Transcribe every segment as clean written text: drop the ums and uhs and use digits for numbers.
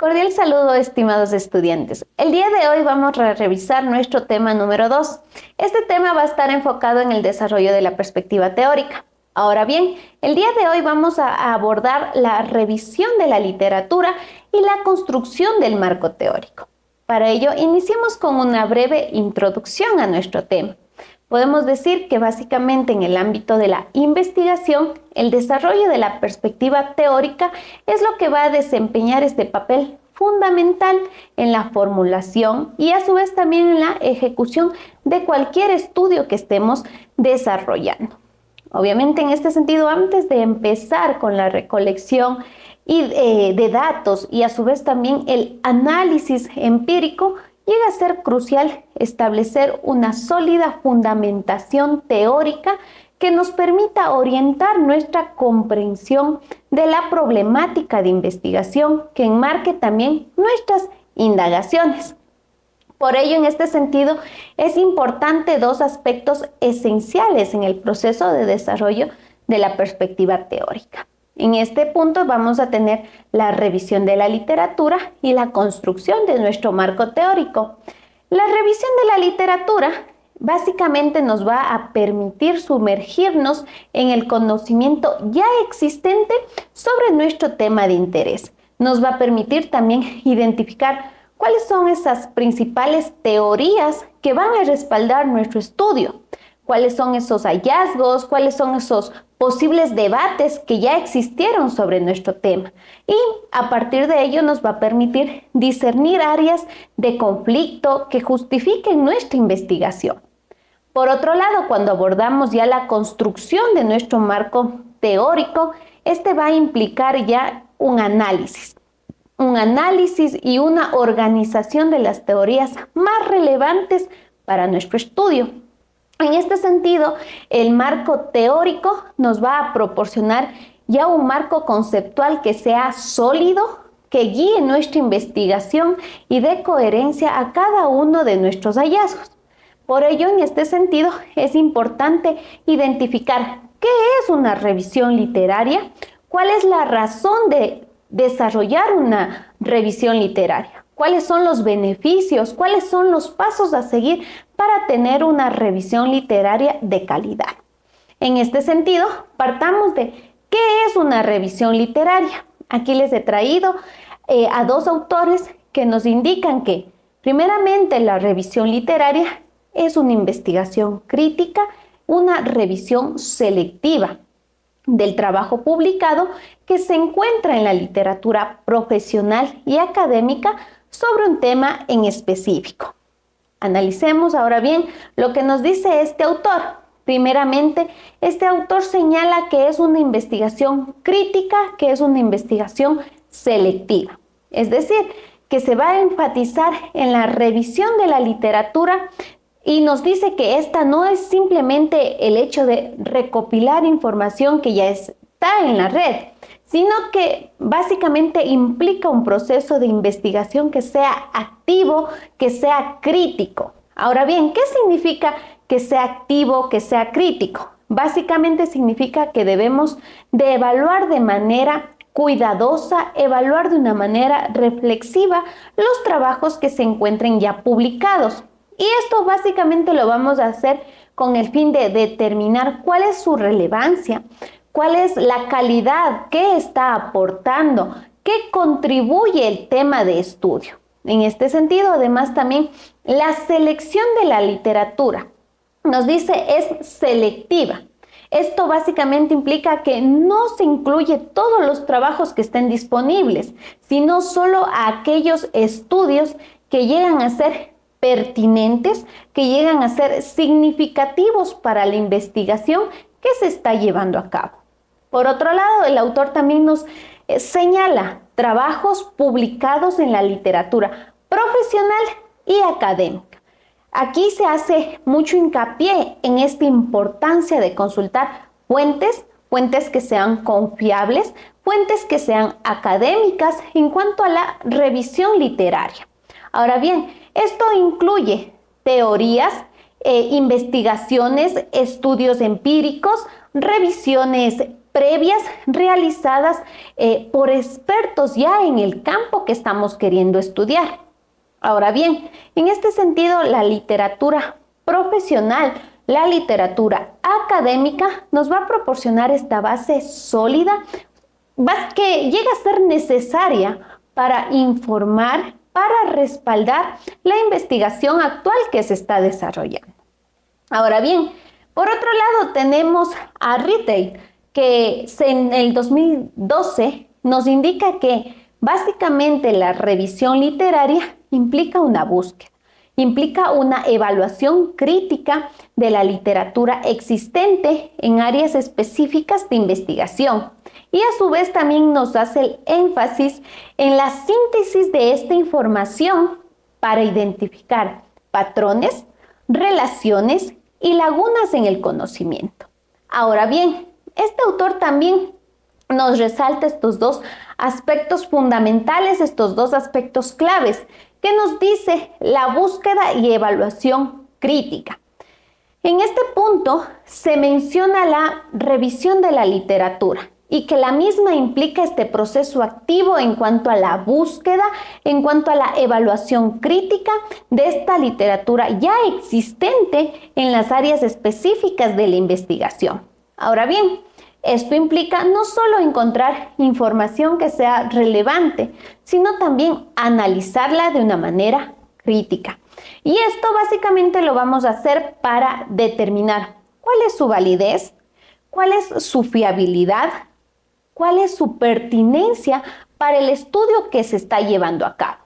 Cordial saludo, estimados estudiantes. El día de hoy vamos a revisar nuestro tema número 2. Este tema va a estar enfocado en el desarrollo de la perspectiva teórica. Ahora bien, el día de hoy vamos a abordar la revisión de la literatura y la construcción del marco teórico. Para ello, iniciemos con una breve introducción a nuestro tema. Podemos decir que básicamente en el ámbito de la investigación, el desarrollo de la perspectiva teórica es lo que va a desempeñar este papel fundamental en la formulación y a su vez también en la ejecución de cualquier estudio que estemos desarrollando. Obviamente, en este sentido, antes de empezar con la recolección de datos y a su vez también el análisis empírico, llega a ser crucial establecer una sólida fundamentación teórica que nos permita orientar nuestra comprensión de la problemática de investigación, que enmarque también nuestras indagaciones. Por ello, en este sentido, es importante dos aspectos esenciales en el proceso de desarrollo de la perspectiva teórica. En este punto vamos a tener la revisión de la literatura y la construcción de nuestro marco teórico. La revisión de la literatura básicamente nos va a permitir sumergirnos en el conocimiento ya existente sobre nuestro tema de interés. Nos va a permitir también identificar cuáles son esas principales teorías que van a respaldar nuestro estudio, cuáles son esos hallazgos, cuáles son esos posibles debates que ya existieron sobre nuestro tema. Y a partir de ello nos va a permitir discernir áreas de conflicto que justifiquen nuestra investigación. Por otro lado, cuando abordamos ya la construcción de nuestro marco teórico, este va a implicar ya un análisis y una organización de las teorías más relevantes para nuestro estudio. En este sentido, el marco teórico nos va a proporcionar ya un marco conceptual que sea sólido, que guíe nuestra investigación y dé coherencia a cada uno de nuestros hallazgos. Por ello, en este sentido, es importante identificar qué es una revisión literaria, cuál es la razón de desarrollar una revisión literaria, cuáles son los beneficios, cuáles son los pasos a seguir para tener una revisión literaria de calidad. En este sentido, partamos de qué es una revisión literaria. Aquí les he traído a dos autores que nos indican que, primeramente, la revisión literaria es una investigación crítica, una revisión selectiva del trabajo publicado que se encuentra en la literatura profesional y académica sobre un tema en específico. Analicemos ahora bien lo que nos dice este autor. Primeramente, este autor señala que es una investigación crítica, que es una investigación selectiva. Es decir, que se va a enfatizar en la revisión de la literatura y nos dice que esta no es simplemente el hecho de recopilar información que ya está en la red, sino que básicamente implica un proceso de investigación que sea activo, que sea crítico. Ahora bien, ¿qué significa que sea activo, que sea crítico? Básicamente significa que debemos de evaluar de manera cuidadosa, evaluar de una manera reflexiva los trabajos que se encuentren ya publicados. Y esto básicamente lo vamos a hacer con el fin de determinar cuál es su relevancia, cuál es la calidad, qué está aportando, qué contribuye el tema de estudio. En este sentido, además, también la selección de la literatura nos dice es selectiva. Esto básicamente implica que no se incluye todos los trabajos que estén disponibles, sino solo a aquellos estudios que llegan a ser pertinentes, que llegan a ser significativos para la investigación que se está llevando a cabo. Por otro lado, el autor también nos señala trabajos publicados en la literatura profesional y académica. Aquí se hace mucho hincapié en esta importancia de consultar fuentes que sean confiables, fuentes que sean académicas en cuanto a la revisión literaria. Ahora bien, esto incluye teorías, investigaciones, estudios empíricos, revisiones previas realizadas por expertos ya en el campo que estamos queriendo estudiar. Ahora bien, en este sentido, la literatura profesional, la literatura académica nos va a proporcionar esta base sólida que llega a ser necesaria para informar, para respaldar la investigación actual que se está desarrollando. Ahora bien, por otro lado tenemos a Rittel, que en el 2012 nos indica que básicamente la revisión literaria implica una búsqueda, implica una evaluación crítica de la literatura existente en áreas específicas de investigación y a su vez también nos hace el énfasis en la síntesis de esta información para identificar patrones, relaciones y lagunas en el conocimiento. Ahora bien, este autor también nos resalta estos dos aspectos fundamentales, estos dos aspectos claves, que nos dice la búsqueda y evaluación crítica. En este punto se menciona la revisión de la literatura y que la misma implica este proceso activo en cuanto a la búsqueda, en cuanto a la evaluación crítica de esta literatura ya existente en las áreas específicas de la investigación. Ahora bien, esto implica no solo encontrar información que sea relevante, sino también analizarla de una manera crítica. Y esto básicamente lo vamos a hacer para determinar cuál es su validez, cuál es su fiabilidad, cuál es su pertinencia para el estudio que se está llevando a cabo.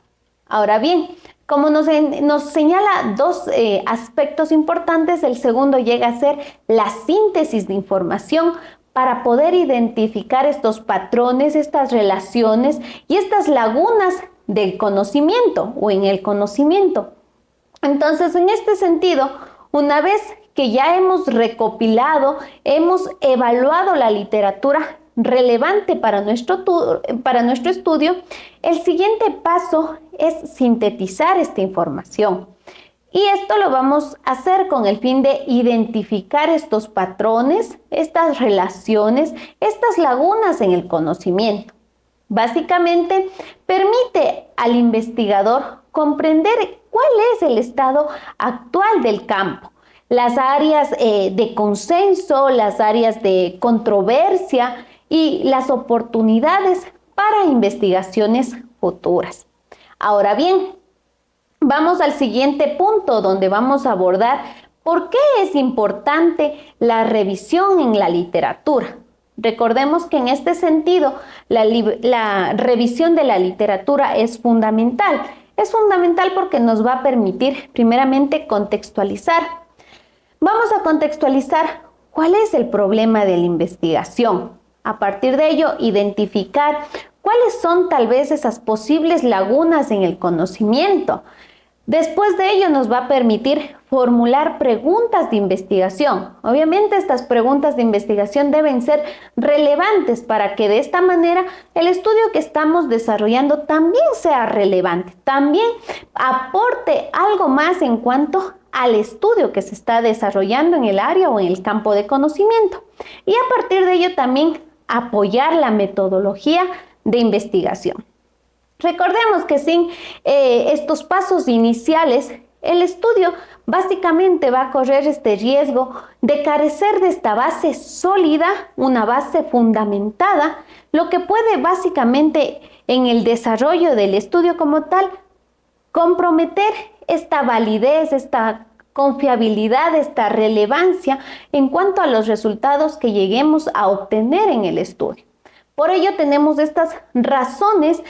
Ahora bien, como nos señala dos aspectos importantes, el segundo llega a ser la síntesis de información para poder identificar estos patrones, estas relaciones y estas lagunas del conocimiento o en el conocimiento. Entonces, en este sentido, una vez que ya hemos recopilado, hemos evaluado la literatura relevante para nuestro estudio, el siguiente paso es sintetizar esta información. Y esto lo vamos a hacer con el fin de identificar estos patrones, estas relaciones, estas lagunas en el conocimiento. Básicamente, permite al investigador comprender cuál es el estado actual del campo, las áreas de consenso, las áreas de controversia y las oportunidades para investigaciones futuras. Ahora bien, vamos al siguiente punto donde vamos a abordar por qué es importante la revisión en la literatura. Recordemos que en este sentido la revisión de la literatura es fundamental. Es fundamental porque nos va a permitir primeramente contextualizar. Vamos a contextualizar cuál es el problema de la investigación. A partir de ello, identificar cuáles son tal vez esas posibles lagunas en el conocimiento. Después de ello nos va a permitir formular preguntas de investigación. Obviamente estas preguntas de investigación deben ser relevantes para que de esta manera el estudio que estamos desarrollando también sea relevante, también aporte algo más en cuanto al estudio que se está desarrollando en el área o en el campo de conocimiento. Y a partir de ello también apoyar la metodología de investigación. Recordemos que sin estos pasos iniciales, el estudio básicamente va a correr este riesgo de carecer de esta base sólida, una base fundamentada, lo que puede básicamente en el desarrollo del estudio como tal comprometer esta validez, esta confiabilidad, esta relevancia en cuanto a los resultados que lleguemos a obtener en el estudio. Por ello tenemos estas razones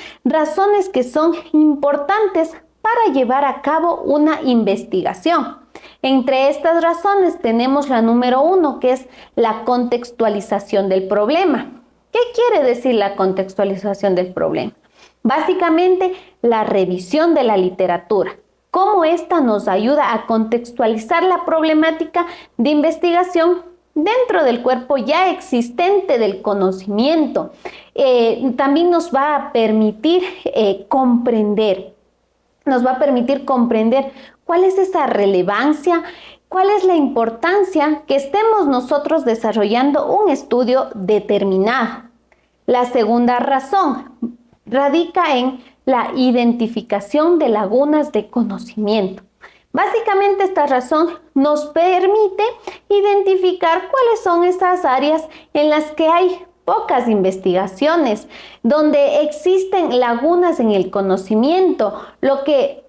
que son importantes para llevar a cabo una investigación. Entre estas razones tenemos la número 1, que es la contextualización del problema. ¿Qué quiere decir la contextualización del problema? Básicamente, la revisión de la literatura. Cómo esta nos ayuda a contextualizar la problemática de investigación dentro del cuerpo ya existente del conocimiento. También nos va a permitir comprender cuál es esa relevancia, ¿cuál es la importancia que estemos nosotros desarrollando un estudio determinado? La segunda razón radica en la identificación de lagunas de conocimiento. Básicamente esta razón nos permite identificar cuáles son esas áreas en las que hay pocas investigaciones, donde existen lagunas en el conocimiento, lo que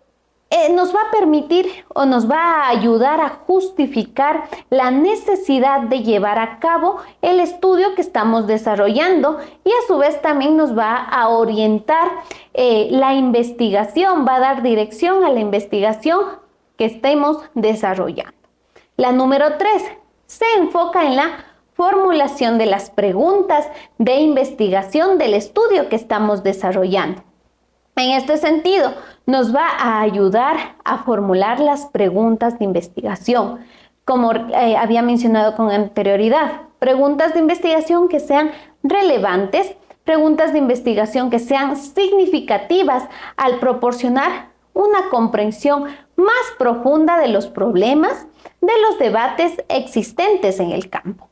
nos va a permitir o nos va a ayudar a justificar la necesidad de llevar a cabo el estudio que estamos desarrollando y a su vez también nos va a orientar la investigación, va a dar dirección a la investigación que estemos desarrollando. La número 3 se enfoca en la formulación de las preguntas de investigación del estudio que estamos desarrollando. En este sentido, nos va a ayudar a formular las preguntas de investigación, como había mencionado con anterioridad. Preguntas de investigación que sean relevantes, preguntas de investigación que sean significativas al proporcionar una comprensión más profunda de los problemas, de los debates existentes en el campo.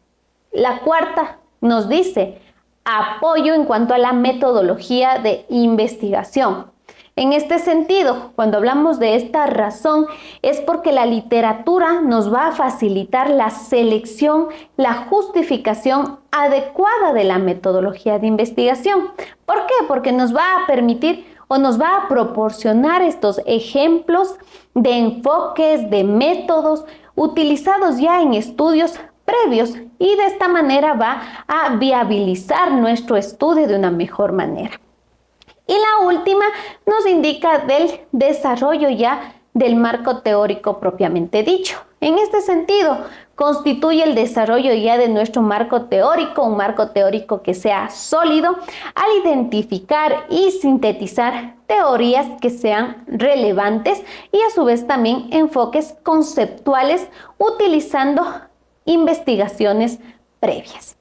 La cuarta nos dice apoyo en cuanto a la metodología de investigación. En este sentido, cuando hablamos de esta razón, es porque la literatura nos va a facilitar la selección, la justificación adecuada de la metodología de investigación. ¿Por qué? Porque nos va a permitir o nos va a proporcionar estos ejemplos de enfoques, de métodos utilizados ya en estudios previos y de esta manera va a viabilizar nuestro estudio de una mejor manera. Y la última nos indica del desarrollo ya del marco teórico propiamente dicho. En este sentido, constituye el desarrollo ya de nuestro marco teórico, un marco teórico que sea sólido al identificar y sintetizar teorías que sean relevantes y a su vez también enfoques conceptuales utilizando investigaciones previas.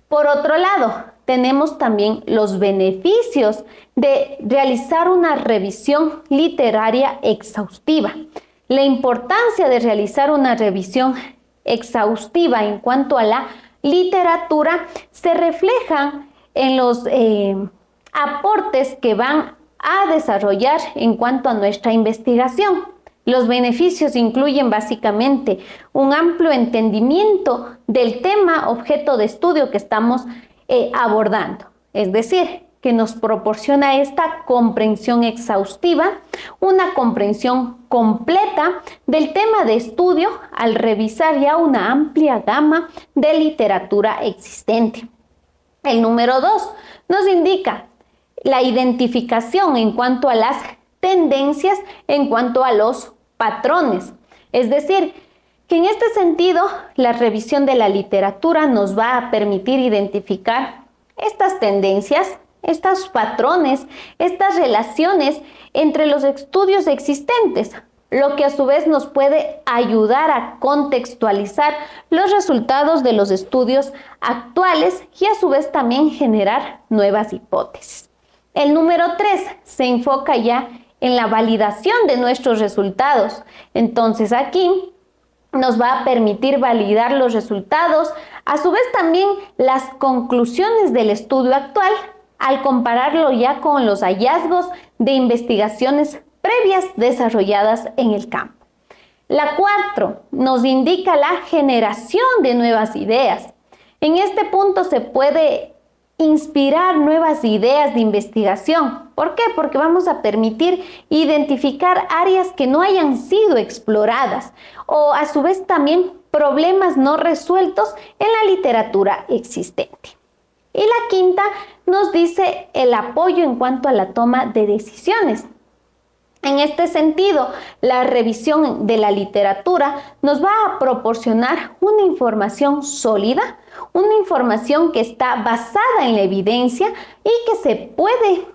Por otro lado, tenemos también los beneficios de realizar una revisión literaria exhaustiva. La importancia de realizar una revisión exhaustiva en cuanto a la literatura se refleja en los aportes que van a desarrollar en cuanto a nuestra investigación. Los beneficios incluyen básicamente un amplio entendimiento del tema objeto de estudio que estamos abordando, es decir, que nos proporciona esta comprensión exhaustiva, una comprensión completa del tema de estudio al revisar ya una amplia gama de literatura existente. El número 2 nos indica la identificación en cuanto a las tendencias, en cuanto a los patrones, es decir, que en este sentido la revisión de la literatura nos va a permitir identificar estas tendencias, estos patrones, estas relaciones entre los estudios existentes, lo que a su vez nos puede ayudar a contextualizar los resultados de los estudios actuales y a su vez también generar nuevas hipótesis. El número 3 se enfoca ya en la validación de nuestros resultados. Entonces aquí nos va a permitir validar los resultados, a su vez también las conclusiones del estudio actual, al compararlo ya con los hallazgos de investigaciones previas desarrolladas en el campo. La 4 nos indica la generación de nuevas ideas. En este punto se puede inspirar nuevas ideas de investigación. ¿Por qué? Porque vamos a permitir identificar áreas que no hayan sido exploradas o a su vez también problemas no resueltos en la literatura existente. Y la 5 nos dice el apoyo en cuanto a la toma de decisiones. En este sentido, la revisión de la literatura nos va a proporcionar una información sólida, una información que está basada en la evidencia y que se puede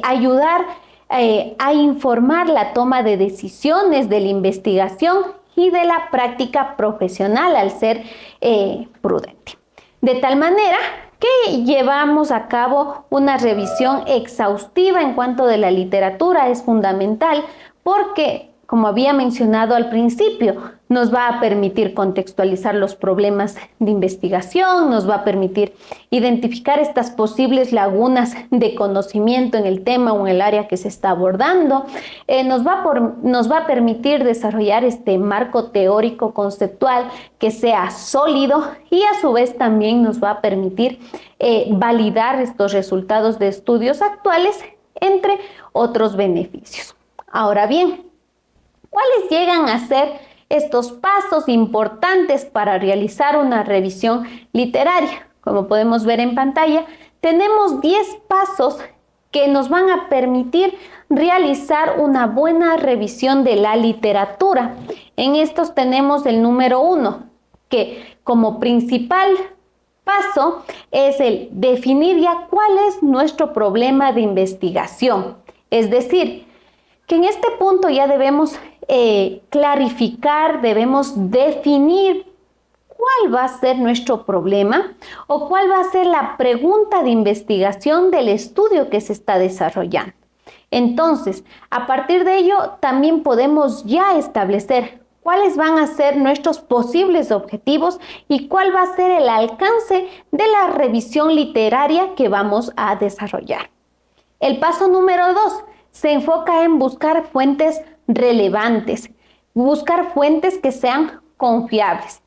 ayudar a informar la toma de decisiones de la investigación y de la práctica profesional al ser prudente. De tal manera que llevamos a cabo una revisión exhaustiva en cuanto de la literatura es fundamental porque como había mencionado al principio, nos va a permitir contextualizar los problemas de investigación, nos va a permitir identificar estas posibles lagunas de conocimiento en el tema o en el área que se está abordando, nos va a permitir desarrollar este marco teórico conceptual que sea sólido y a su vez también nos va a permitir validar estos resultados de estudios actuales, entre otros beneficios. Ahora bien, ¿cuáles llegan a ser estos pasos importantes para realizar una revisión literaria? Como podemos ver en pantalla, tenemos 10 pasos que nos van a permitir realizar una buena revisión de la literatura. En estos tenemos el número 1, que como principal paso es el definir ya cuál es nuestro problema de investigación. Es decir, que en este punto ya debemos clarificar, debemos definir cuál va a ser nuestro problema o cuál va a ser la pregunta de investigación del estudio que se está desarrollando. Entonces, a partir de ello, también podemos ya establecer cuáles van a ser nuestros posibles objetivos y cuál va a ser el alcance de la revisión literaria que vamos a desarrollar. El paso número 2 se enfoca en buscar fuentes relevantes, buscar fuentes que sean confiables.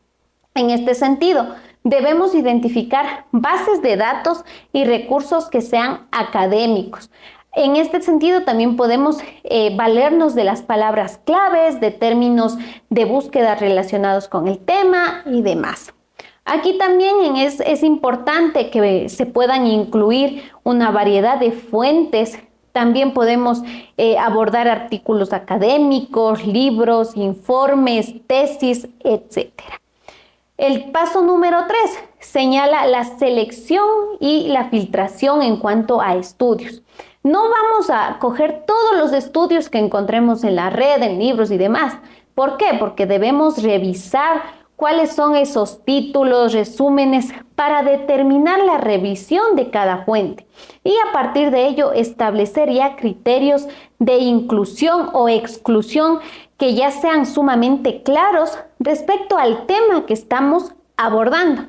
En este sentido, debemos identificar bases de datos y recursos que sean académicos. En este sentido, también podemos valernos de las palabras claves, de términos de búsqueda relacionados con el tema y demás. Aquí también es importante que se puedan incluir una variedad de fuentes. También podemos abordar artículos académicos, libros, informes, tesis, etc. El paso número 3 señala la selección y la filtración en cuanto a estudios. No vamos a coger todos los estudios que encontremos en la red, en libros y demás. ¿Por qué? Porque debemos revisar cuáles son esos títulos, resúmenes, para determinar la revisión de cada fuente y a partir de ello establecer ya criterios de inclusión o exclusión que ya sean sumamente claros respecto al tema que estamos abordando.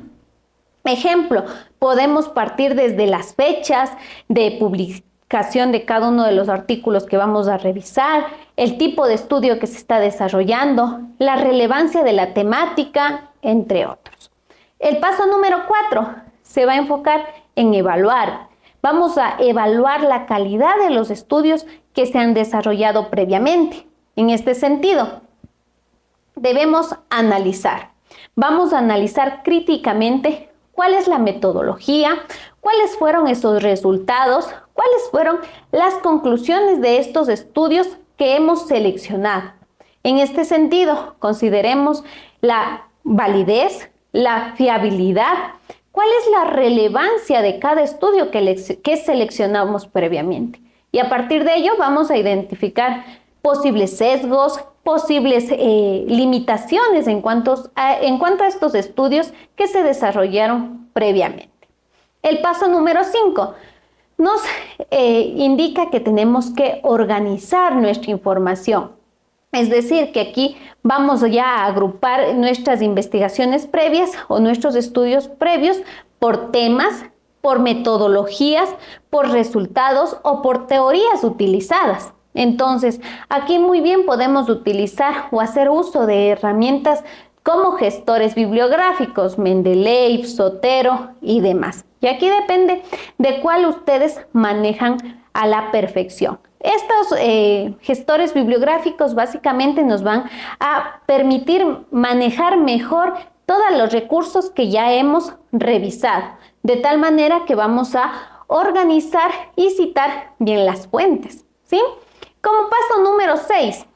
Ejemplo, podemos partir desde las fechas de publicación de cada uno de los artículos que vamos a revisar, el tipo de estudio que se está desarrollando, la relevancia de la temática, entre otros. El paso número 4 se va a enfocar en evaluar. Vamos a evaluar la calidad de los estudios que se han desarrollado previamente. En este sentido, debemos analizar. Vamos a analizar críticamente cuál es la metodología, cuáles fueron esos resultados, cuáles fueron las conclusiones de estos estudios que hemos seleccionado. En este sentido, consideremos la validez, la fiabilidad, cuál es la relevancia de cada estudio que seleccionamos previamente. Y a partir de ello vamos a identificar posibles sesgos, posibles limitaciones en cuanto a estos estudios que se desarrollaron previamente. El paso número 5 nos indica que tenemos que organizar nuestra información. Es decir, que aquí vamos ya a agrupar nuestras investigaciones previas o nuestros estudios previos por temas, por metodologías, por resultados o por teorías utilizadas. Entonces, aquí muy bien podemos utilizar o hacer uso de herramientas como gestores bibliográficos, Mendeley, Zotero y demás. Y aquí depende de cuál ustedes manejan a la perfección. Estos gestores bibliográficos básicamente nos van a permitir manejar mejor todos los recursos que ya hemos revisado, de tal manera que vamos a organizar y citar bien las fuentes, ¿sí? Como paso número 6,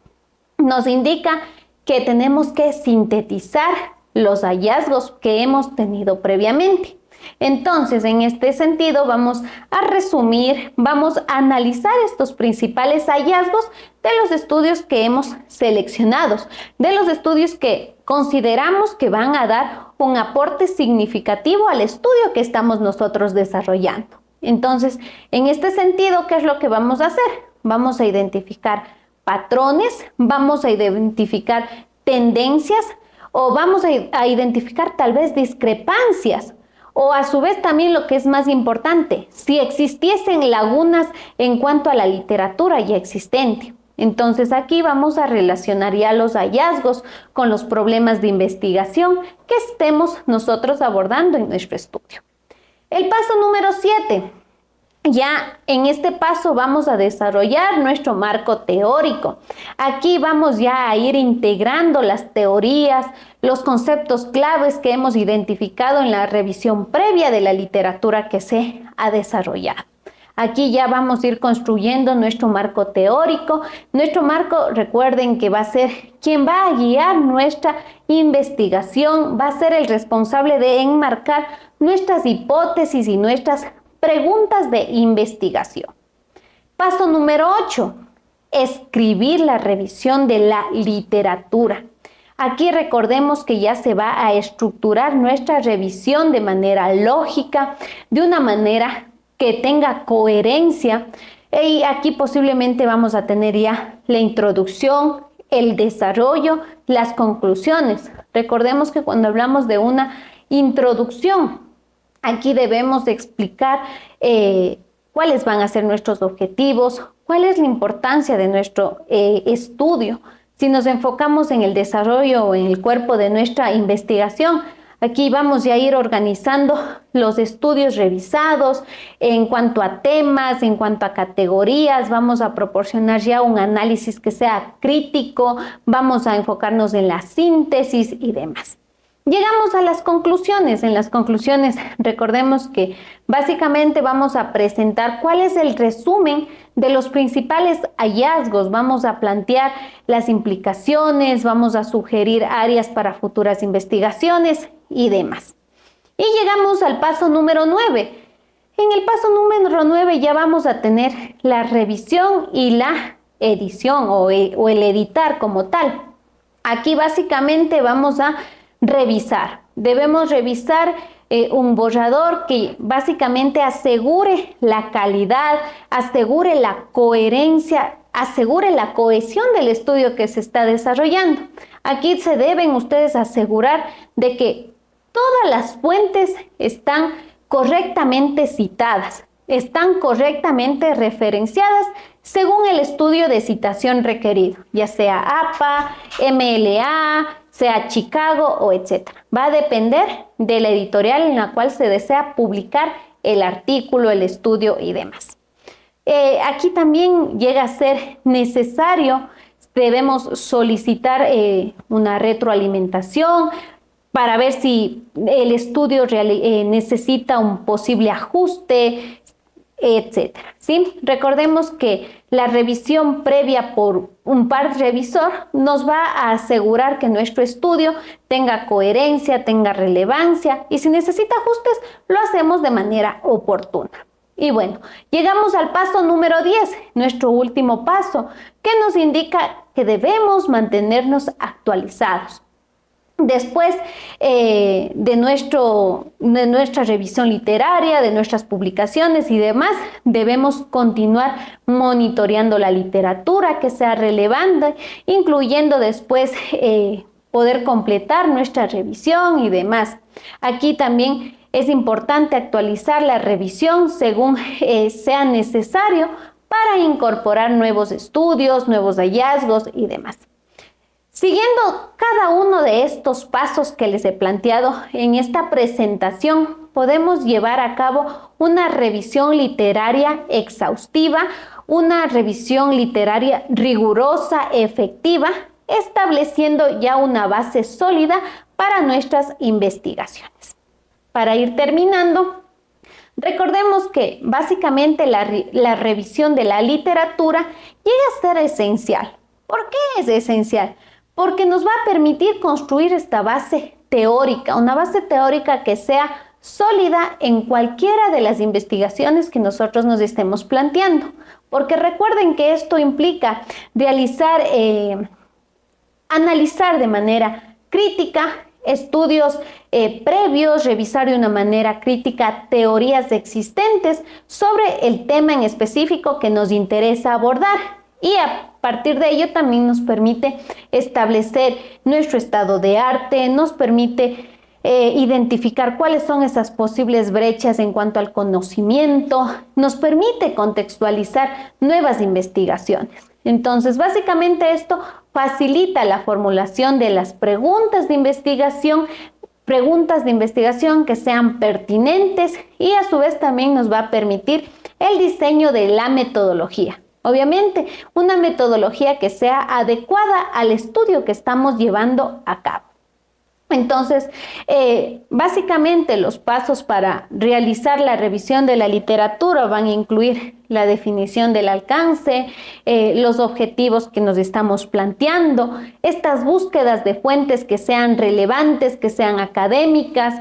nos indica que tenemos que sintetizar los hallazgos que hemos tenido previamente. Entonces, en este sentido, vamos a resumir, vamos a analizar estos principales hallazgos de los estudios que hemos seleccionado, de los estudios que consideramos que van a dar un aporte significativo al estudio que estamos nosotros desarrollando. Entonces, en este sentido, ¿qué es lo que vamos a hacer? Vamos a identificar patrones, vamos a identificar tendencias o vamos a identificar tal vez discrepancias. O a su vez también lo que es más importante, si existiesen lagunas en cuanto a la literatura ya existente. Entonces aquí vamos a relacionar ya los hallazgos con los problemas de investigación que estemos nosotros abordando en nuestro estudio. El paso número 7. Ya en este paso vamos a desarrollar nuestro marco teórico. Aquí vamos ya a ir integrando las teorías, los conceptos claves que hemos identificado en la revisión previa de la literatura que se ha desarrollado. Aquí ya vamos a ir construyendo nuestro marco teórico. Nuestro marco, recuerden que va a ser quien va a guiar nuestra investigación, va a ser el responsable de enmarcar nuestras hipótesis y nuestras preguntas de investigación. Paso número 8. Escribir la revisión de la literatura. Aquí recordemos que ya se va a estructurar nuestra revisión de manera lógica, de una manera que tenga coherencia. Y aquí posiblemente vamos a tener ya la introducción, el desarrollo, las conclusiones. Recordemos que cuando hablamos de una introducción, aquí debemos de explicar cuáles van a ser nuestros objetivos, cuál es la importancia de nuestro estudio. Si nos enfocamos en el desarrollo o en el cuerpo de nuestra investigación, aquí vamos ya a ir organizando los estudios revisados en cuanto a temas, en cuanto a categorías, vamos a proporcionar ya un análisis que sea crítico, vamos a enfocarnos en la síntesis y demás. Llegamos a las conclusiones. En las conclusiones, recordemos que básicamente vamos a presentar cuál es el resumen de los principales hallazgos. Vamos a plantear las implicaciones, vamos a sugerir áreas para futuras investigaciones y demás. Y llegamos al paso número 9. En el paso número 9 ya vamos a tener la revisión y la edición o el editar como tal. Aquí básicamente vamos a revisar. Debemos revisar un borrador que básicamente asegure la calidad, asegure la coherencia, asegure la cohesión del estudio que se está desarrollando. Aquí se deben ustedes asegurar de que todas las fuentes están correctamente citadas, están correctamente referenciadas según el estudio de citación requerido, ya sea APA, MLA, sea Chicago o etcétera. Va a depender de la editorial en la cual se desea publicar el artículo, el estudio y demás. Aquí también llega a ser necesario, debemos solicitar una retroalimentación para ver si el estudio necesita un posible ajuste, etcétera, ¿sí? Recordemos que la revisión previa por un par revisor nos va a asegurar que nuestro estudio tenga coherencia, tenga relevancia y si necesita ajustes lo hacemos de manera oportuna. Y bueno, llegamos al paso número 10, nuestro último paso, que nos indica que debemos mantenernos actualizados. Después de nuestra revisión literaria, de nuestras publicaciones y demás, debemos continuar monitoreando la literatura que sea relevante, incluyendo después poder completar nuestra revisión y demás. Aquí también es importante actualizar la revisión según sea necesario para incorporar nuevos estudios, nuevos hallazgos y demás. Siguiendo cada uno de estos pasos que les he planteado en esta presentación, podemos llevar a cabo una revisión literaria exhaustiva, una revisión literaria rigurosa, efectiva, estableciendo ya una base sólida para nuestras investigaciones. Para ir terminando, recordemos que básicamente la revisión de la literatura llega a ser esencial. ¿Por qué es esencial? Porque nos va a permitir construir esta base teórica, una base teórica que sea sólida en cualquiera de las investigaciones que nosotros nos estemos planteando. Porque recuerden que esto implica realizar, analizar de manera crítica estudios previos, revisar de una manera crítica teorías existentes sobre el tema en específico que nos interesa abordar. Y a partir de ello también nos permite establecer nuestro estado de arte, nos permite identificar cuáles son esas posibles brechas en cuanto al conocimiento, nos permite contextualizar nuevas investigaciones. Entonces, básicamente esto facilita la formulación de las preguntas de investigación que sean pertinentes y a su vez también nos va a permitir el diseño de la metodología. Obviamente, una metodología que sea adecuada al estudio que estamos llevando a cabo. Entonces, básicamente los pasos para realizar la revisión de la literatura van a incluir la definición del alcance, los objetivos que nos estamos planteando, estas búsquedas de fuentes que sean relevantes, que sean académicas,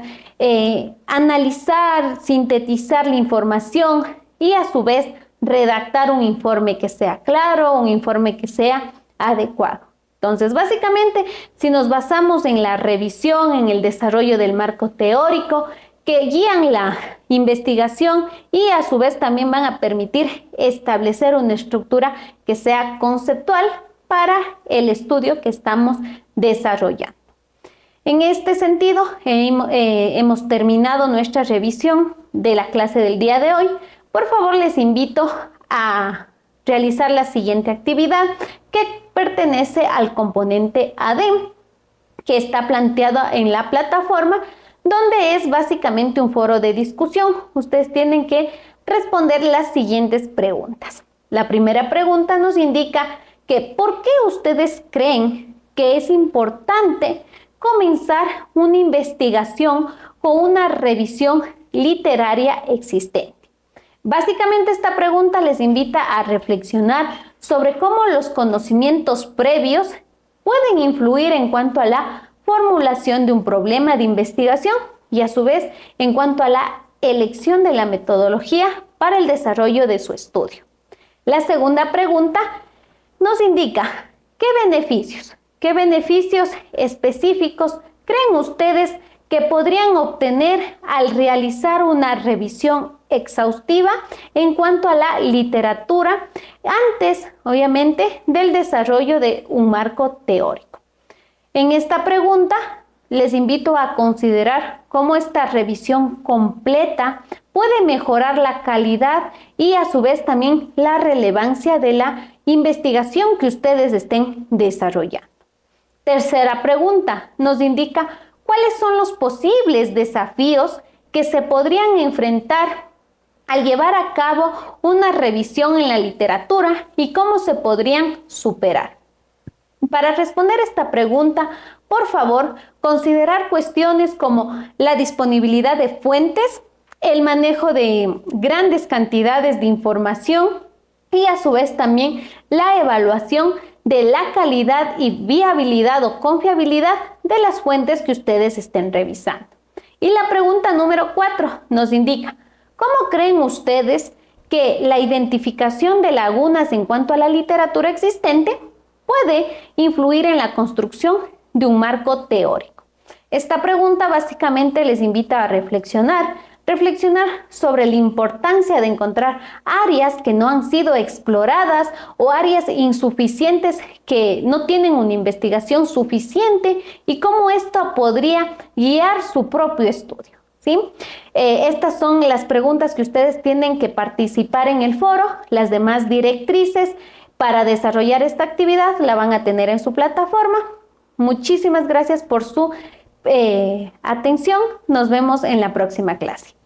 analizar, sintetizar la información y a su vez redactar un informe que sea claro, un informe que sea adecuado. Entonces, básicamente, si nos basamos en la revisión, en el desarrollo del marco teórico, que guían la investigación y a su vez también van a permitir establecer una estructura que sea conceptual para el estudio que estamos desarrollando. En este sentido, hemos terminado nuestra revisión de la clase del día de hoy. Por favor, les invito a realizar la siguiente actividad que pertenece al componente ADEM, que está planteado en la plataforma, donde es básicamente un foro de discusión. Ustedes tienen que responder las siguientes preguntas. La primera pregunta nos indica que ¿por qué ustedes creen que es importante comenzar una investigación con una revisión literaria existente? Básicamente esta pregunta les invita a reflexionar sobre cómo los conocimientos previos pueden influir en cuanto a la formulación de un problema de investigación y a su vez en cuanto a la elección de la metodología para el desarrollo de su estudio. La segunda pregunta nos indica qué beneficios específicos creen ustedes que podrían obtener al realizar una revisión exhaustiva en cuanto a la literatura antes, obviamente, del desarrollo de un marco teórico. En esta pregunta les invito a considerar cómo esta revisión completa puede mejorar la calidad y a su vez también la relevancia de la investigación que ustedes estén desarrollando. Tercera pregunta nos indica cuáles son los posibles desafíos que se podrían enfrentar al llevar a cabo una revisión en la literatura y cómo se podrían superar. Para responder esta pregunta, por favor, considerar cuestiones como la disponibilidad de fuentes, el manejo de grandes cantidades de información y a su vez también la evaluación de la calidad y viabilidad o confiabilidad de las fuentes que ustedes estén revisando. Y la pregunta número 4 nos indica, ¿cómo creen ustedes que la identificación de lagunas en cuanto a la literatura existente puede influir en la construcción de un marco teórico? Esta pregunta básicamente les invita a reflexionar sobre la importancia de encontrar áreas que no han sido exploradas o áreas insuficientes que no tienen una investigación suficiente y cómo esto podría guiar su propio estudio. ¿Sí? Estas son las preguntas que ustedes tienen que participar en el foro. Las demás directrices para desarrollar esta actividad la van a tener en su plataforma. Muchísimas gracias por su atención. Nos vemos en la próxima clase.